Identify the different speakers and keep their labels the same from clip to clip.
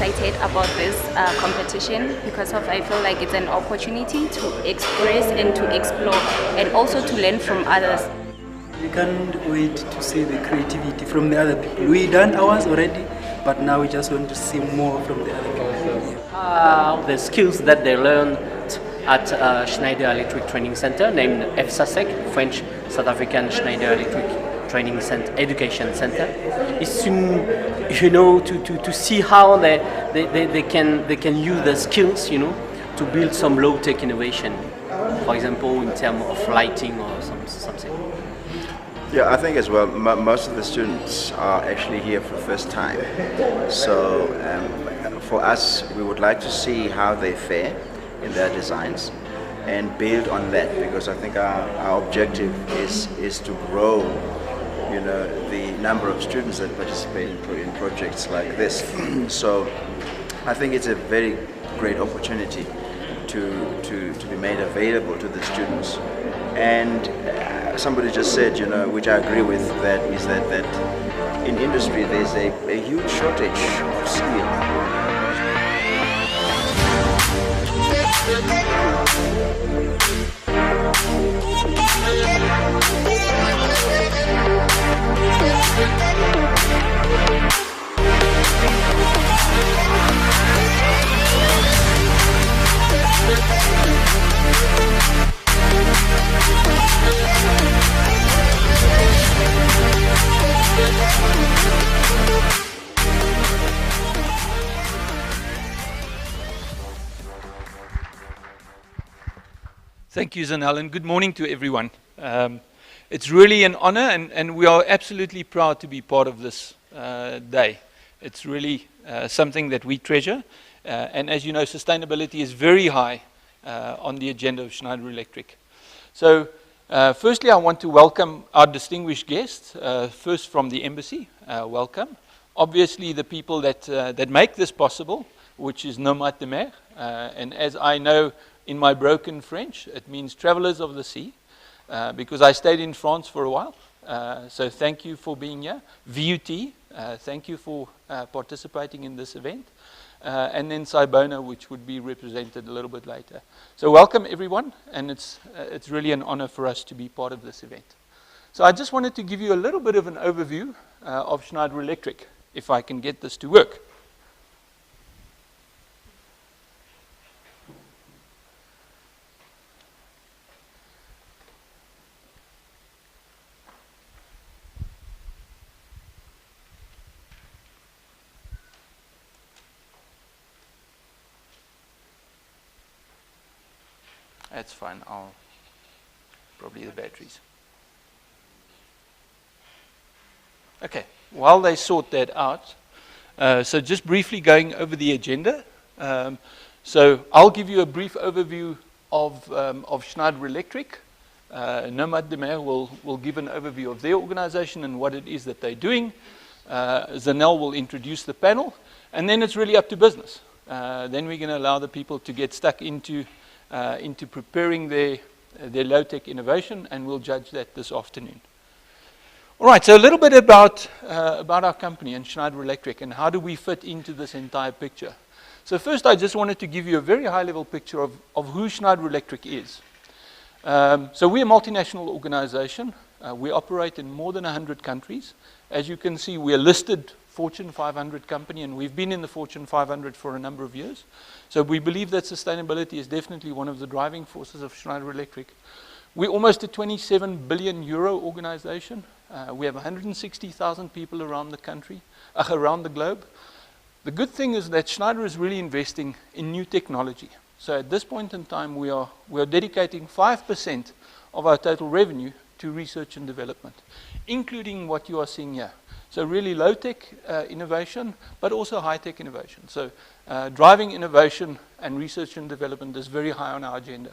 Speaker 1: excited about this competition because I feel like it's an opportunity to express and to explore and also to learn from others.
Speaker 2: We can't wait to see the creativity from the other people. We done ours already, but now we just want to see more from the other people.
Speaker 3: The skills that they learned at Schneider Electric Training Center, named FSASEC, French South African Schneider Electric Training Center, Education Center, is to see how they can use their skills, to build some low-tech innovation. For example, in terms of lighting or something.
Speaker 4: Yeah, I think as well, most of the students are actually here for the first time. So for us, we would like to see how they fare in their designs and build on that, because I think our objective is to grow the number of students that participate in projects like this. So I think it's a very great opportunity to be made available to the students. And somebody just said, which I agree with, that in industry there's a huge shortage of skill.
Speaker 5: Thank you, Zanel, and good morning to everyone. It's really an honor, and we are absolutely proud to be part of this day. It's really something that we treasure, and as you know, sustainability is very high on the agenda of Schneider Electric. So, firstly, I want to welcome our distinguished guests, first from the embassy. Welcome. Obviously, the people that make this possible, which is Nomad de Mer, and as I know, in my broken French, it means travelers of the sea, because I stayed in France for a while. So thank you for being here. VUT, thank you for participating in this event. And then Sibona, which would be represented a little bit later. So welcome everyone, and it's really an honor for us to be part of this event. So I just wanted to give you a little bit of an overview of Schneider Electric, if I can get this to work. That's fine. Probably the batteries. Okay, while they sort that out, so just briefly going over the agenda. So I'll give you a brief overview of Schneider Electric. Nomad de Mer will give an overview of their organization and what it is that they're doing. Zanel will introduce the panel, and then it's really up to business. Then we're going to allow the people to get stuck into preparing their low-tech innovation, and we'll judge that this afternoon. All right, so a little bit about our company and Schneider Electric and how do we fit into this entire picture. So first, I just wanted to give you a very high-level picture of who Schneider Electric is. So we're a multinational organization. We operate in more than 100 countries. As you can see, we're listed Fortune 500 company, and we've been in the Fortune 500 for a number of years. So we believe that sustainability is definitely one of the driving forces of Schneider Electric. We're almost a 27 billion euro organization. We have 160,000 people around the country, around the globe. The good thing is that Schneider is really investing in new technology. So at this point in time, we are dedicating 5% of our total revenue to research and development, including what you are seeing here. So really low-tech innovation, but also high-tech innovation. So driving innovation and research and development is very high on our agenda.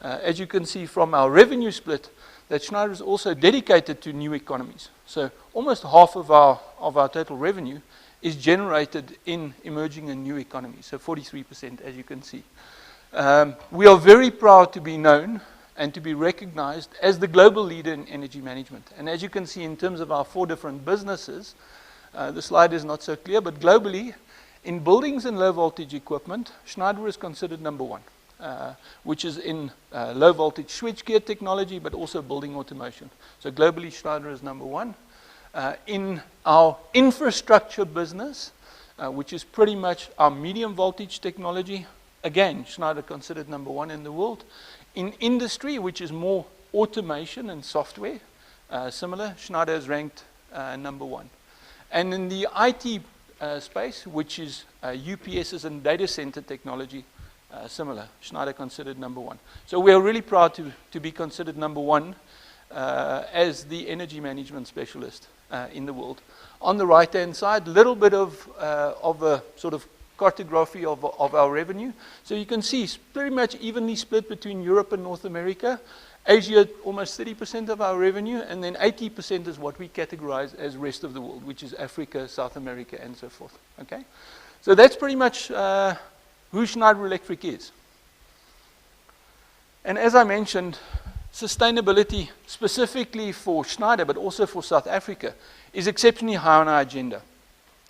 Speaker 5: As you can see from our revenue split, that Schneider is also dedicated to new economies. So almost half of our total revenue is generated in emerging and new economies. So 43%, as you can see. We are very proud to be known and to be recognized as the global leader in energy management. And as you can see in terms of our 4 different businesses, the slide is not so clear, but globally, In buildings and low voltage equipment, Schneider is considered number one, which is in low voltage switchgear technology, but also building automation. So globally, Schneider is number one. In our infrastructure business, which is pretty much our medium voltage technology, again, Schneider considered number one in the world. In industry, which is more automation and software, similar, Schneider is ranked number one. And in the IT space, which is UPSs and data center technology, similar, Schneider considered number one. So we are really proud to be considered number one as the energy management specialist in the world. On the right-hand side, a little bit of a sort of cartography of our revenue. So you can see it's pretty much evenly split between Europe and North America. Asia, almost 30% of our revenue, and then 80% is what we categorize as rest of the world, which is Africa, South America, and so forth. Okay? So that's pretty much who Schneider Electric is. And as I mentioned, sustainability, specifically for Schneider, but also for South Africa, is exceptionally high on our agenda.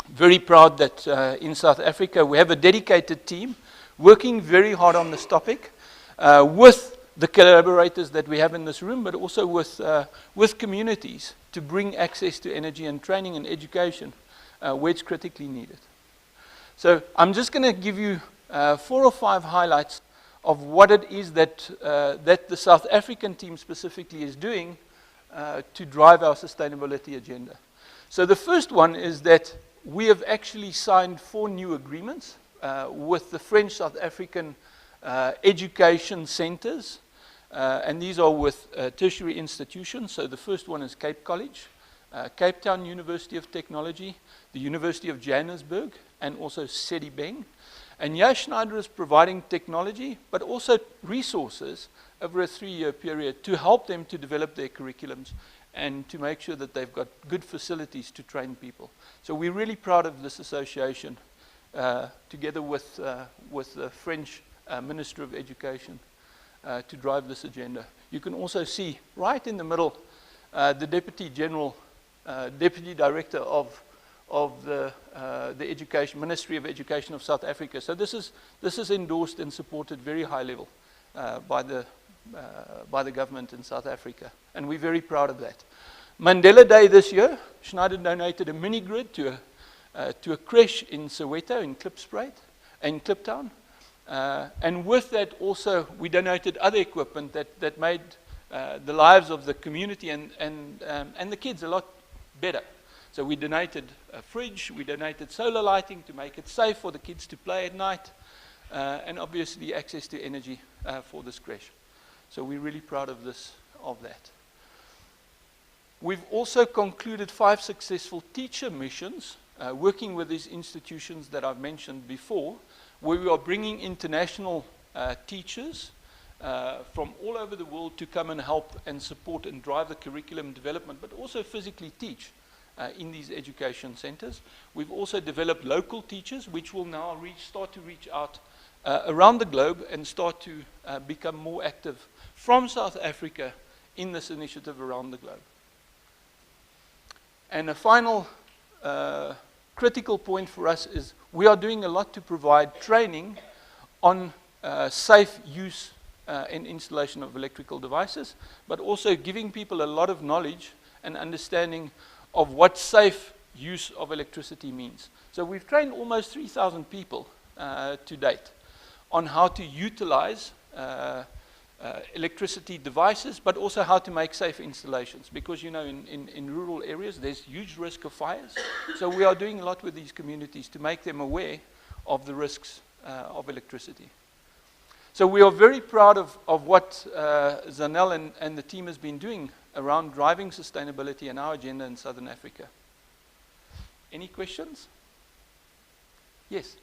Speaker 5: Very proud that in South Africa we have a dedicated team working very hard on this topic with the collaborators that we have in this room, but also with communities to bring access to energy and training and education where it's critically needed. So I'm just going to give you 4 or 5 highlights of what it is that the South African team specifically is doing to drive our sustainability agenda. So the first one is that we have actually signed 4 new agreements with the French South African education centers, and these are with tertiary institutions. So the first one is Cape College, Cape Town University of Technology, the University of Johannesburg, and also Sedibeng. And here Schneider is providing technology, but also resources over a 3-year period to help them to develop their curriculums and to make sure that they've got good facilities to train people. So we're really proud of this association, together with the French Minister of Education, to drive this agenda. You can also see right in the middle the Deputy Director of the Ministry of Education of South Africa. So this is endorsed and supported very high level by the government in South Africa, and we're very proud of that. Mandela Day this year, Schneider donated a mini grid to a creche in Soweto, in Klipspruit, in Kliptown, and with that also we donated other equipment that made the lives of the community and the kids a lot better. So we donated a fridge, we donated solar lighting to make it safe for the kids to play at night, and obviously access to energy for this creche. So we're really proud of that. We've also concluded 5 successful teacher missions, working with these institutions that I've mentioned before, where we are bringing international teachers from all over the world to come and help and support and drive the curriculum development, but also physically teach in these education centers. We've also developed local teachers, which will now start to reach out around the globe and start to become more active from South Africa in this initiative around the globe. And a final critical point for us is we are doing a lot to provide training on safe use and installation of electrical devices, but also giving people a lot of knowledge and understanding of what safe use of electricity means. So we've trained almost 3,000 people to date on how to utilize electricity devices, but also how to make safe installations, because you know in rural areas there's huge risk of fires. So we are doing a lot with these communities to make them aware of the risks of electricity. So we are very proud of what Zanel and the team has been doing around driving sustainability and our agenda in Southern Africa. Any questions? Yes.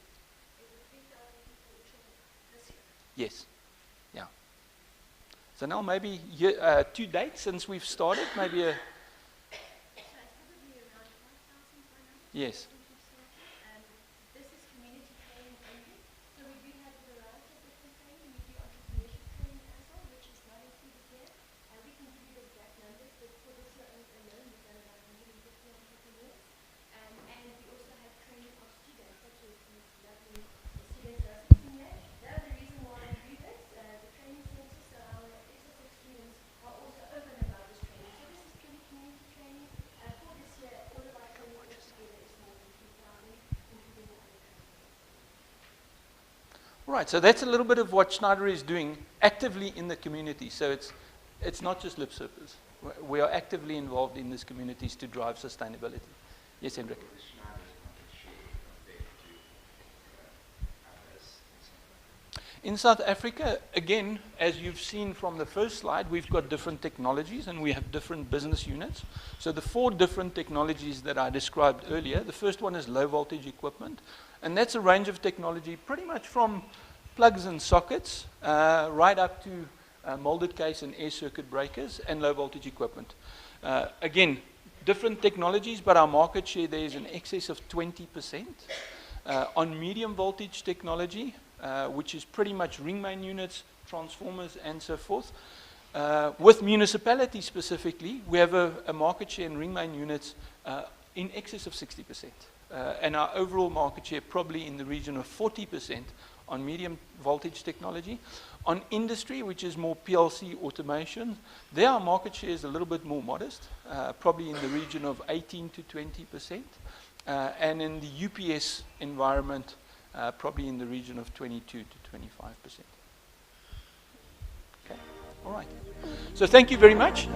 Speaker 5: Yes. Yeah. So now maybe to date since we've started, maybe a... Yes. Right, so that's a little bit of what Schneider is doing actively in the community. So it's not just lip service. We are actively involved in these communities to drive sustainability. Yes, Hendrik. In South Africa, again, as you've seen from the first slide, we've got different technologies and we have different business units. So the 4 different technologies that I described earlier, the first one is low voltage equipment. And that's a range of technology pretty much from plugs and sockets right up to molded case and air circuit breakers and low voltage equipment. Again, different technologies, but our market share there is in excess of 20%. On medium voltage technology, which is pretty much ring main units, transformers, and so forth. With municipalities specifically, we have a market share in ring main units in excess of 60%. And our overall market share probably in the region of 40% on medium voltage technology. On industry, which is more PLC automation, there our market share is a little bit more modest, probably in the region of 18 to 20%. And in the UPS environment, probably in the region of 22 to 25%. Okay, all right. So thank you very much.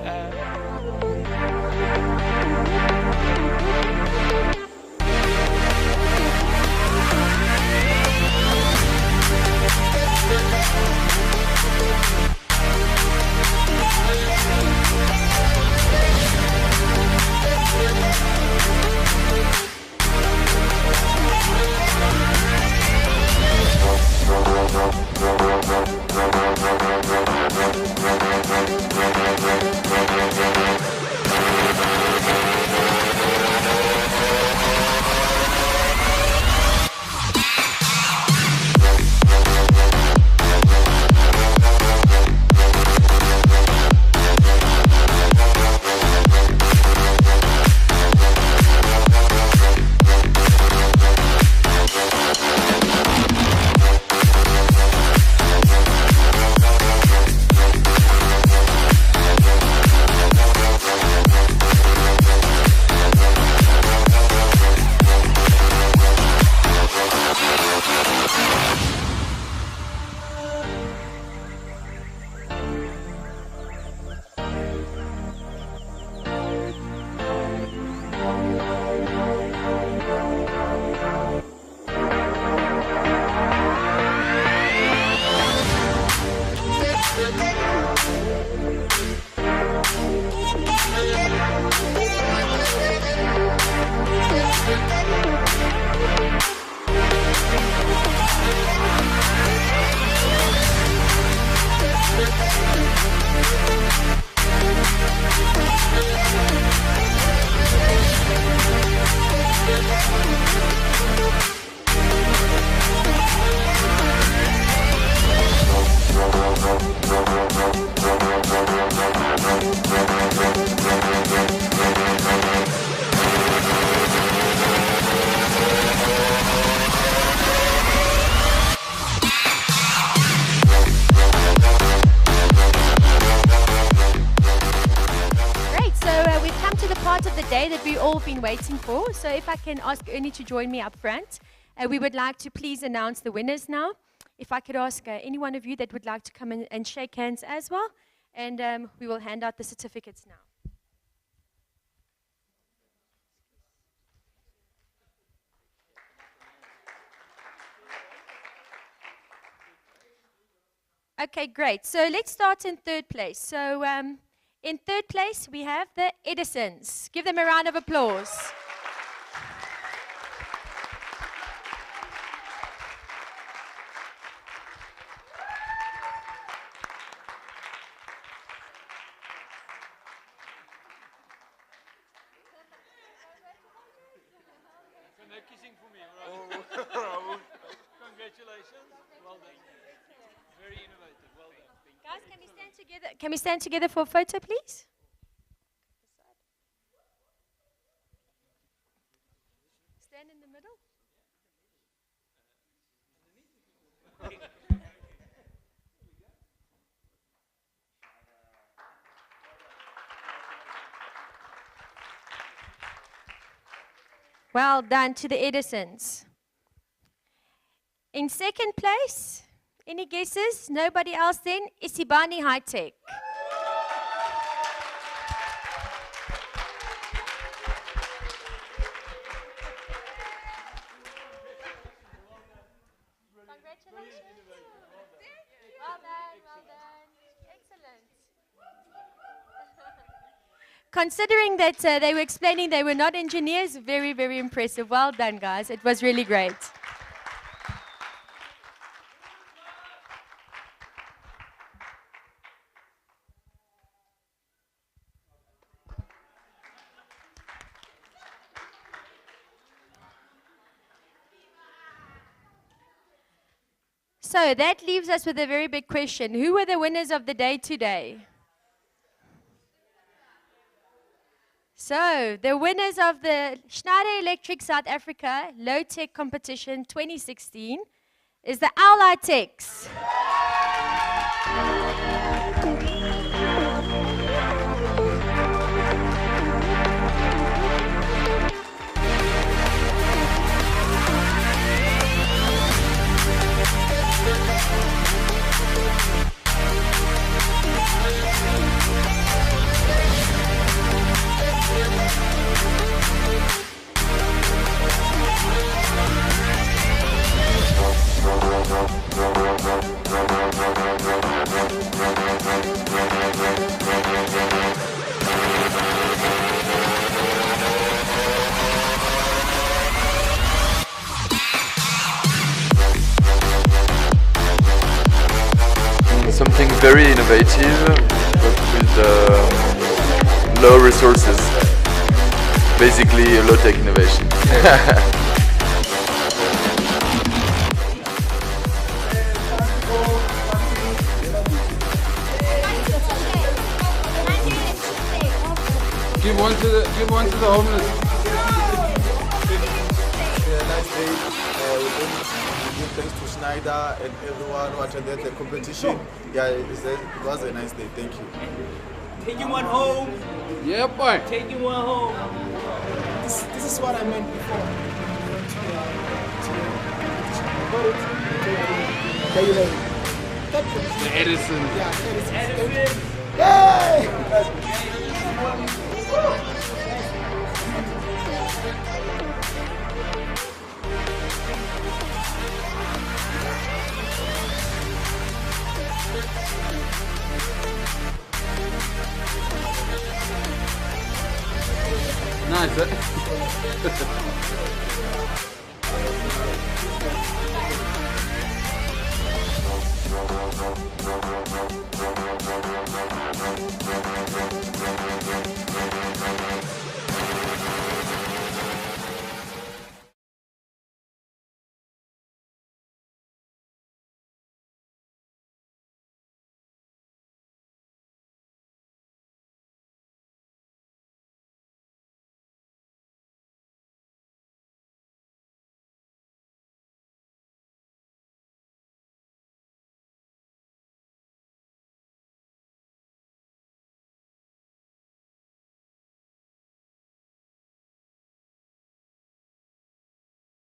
Speaker 6: That we've all been waiting for. So if I can ask Ernie to join me up front, we would like to please announce the winners now. If I could ask any one of you that would like to come in and shake hands as well, and we will hand out the certificates now. Okay, great. So let's start in third place. So in third place, we have the Edisons. Give them a round of applause.
Speaker 5: No kissing for me, right? Congratulations. Well done. Very innovative. Well done.
Speaker 6: Guys, can we stand together? Can we stand together for a photo, please? Stand in the middle. Well done to the Edisons. In second place, any guesses? Nobody else then? Isibani High Tech. Congratulations. Well done, well done. Excellent. Considering that they were explaining they were not engineers, very, very impressive. Well done, guys. It was really great. So that leaves us with a very big question. Who were the winners of the day today? So the winners of the Schneider Electric South Africa Low Tech Competition 2016 is the Ally Techs.
Speaker 7: Something very innovative, but with low resources. Basically, a low-tech innovation.
Speaker 8: Give one to the homeless.
Speaker 9: Nice day. We give thanks to Schneider and everyone who attended the competition. Yeah, it was a nice day. Thank you.
Speaker 2: Taking one home.
Speaker 8: Yeah, boy.
Speaker 2: Taking one home. This is what I meant before.
Speaker 8: The Edison.
Speaker 2: Edison. Yay!
Speaker 8: Nice.